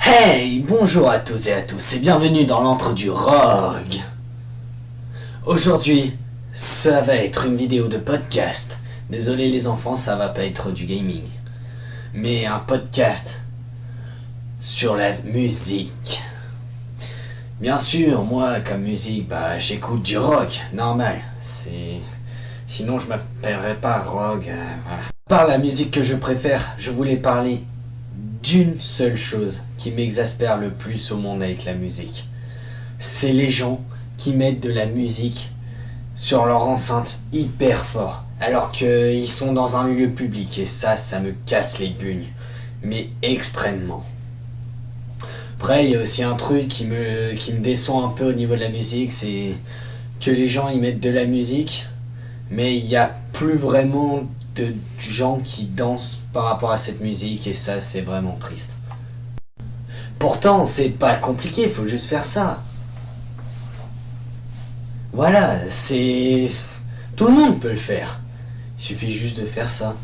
Hey, bonjour à tous et à tous et bienvenue dans l'antre du Rogue. Aujourd'hui, ça va être une vidéo de podcast. Désolé les enfants, ça va pas être du gaming. Mais un podcast sur la musique. Bien sûr, moi comme musique, j'écoute du rock, normal. Sinon je m'appellerais pas Rogue, voilà. Par la musique que je préfère, je voulais parler d'une seule chose qui m'exaspère le plus au monde avec la musique. C'est les gens qui mettent de la musique sur leur enceinte hyper fort, alors qu'ils sont dans un lieu public, et ça me casse les bugnes, mais extrêmement. Après, il y a aussi un truc qui me déçoit un peu au niveau de la musique, c'est que les gens ils mettent de la musique, mais il n'y a plus vraiment de gens qui dansent par rapport à cette musique, et ça c'est vraiment triste. Pourtant c'est pas compliqué, il faut juste faire ça. Voilà, c'est... Tout le monde peut le faire. Il suffit juste de faire ça.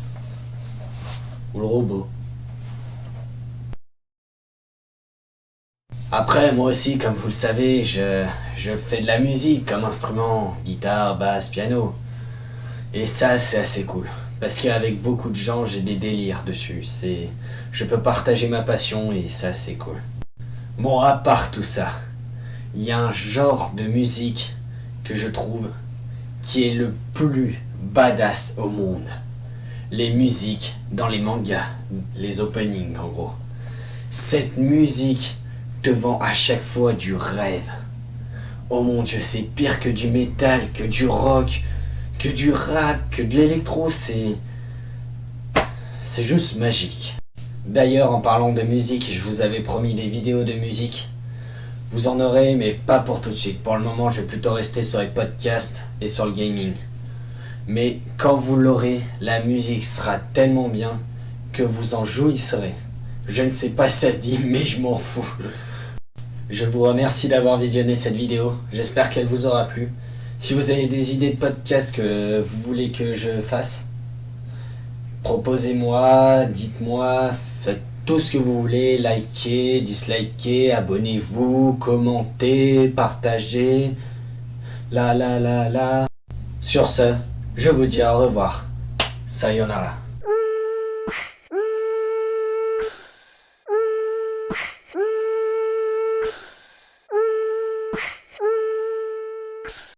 Ou le robot. Après, moi aussi, comme vous le savez, je fais de la musique comme instrument, guitare, basse, piano. Et ça, c'est assez cool. Parce qu'avec beaucoup de gens, j'ai des délires dessus. Je peux partager ma passion et ça, c'est cool. Bon, à part tout ça, il y a un genre de musique que je trouve qui est le plus badass au monde. Les musiques dans les mangas, les openings en gros. Cette musique te vend à chaque fois du rêve. Oh mon dieu, c'est pire que du métal, que du rock, que du rap, que de l'électro, c'est juste magique. D'ailleurs, en parlant de musique, je vous avais promis des vidéos de musique. Vous en aurez, mais pas pour tout de suite. Pour le moment, je vais plutôt rester sur les podcasts et sur le gaming. Mais quand vous l'aurez, la musique sera tellement bien que vous en jouisserez. Je ne sais pas si ça se dit, mais je m'en fous. Je vous remercie d'avoir visionné cette vidéo. J'espère qu'elle vous aura plu. Si vous avez des idées de podcasts que vous voulez que je fasse, proposez-moi, dites-moi, faites tout ce que vous voulez, likez, dislikez, abonnez-vous, commentez, partagez, Sur ce, je vous dis au revoir. Sayonara.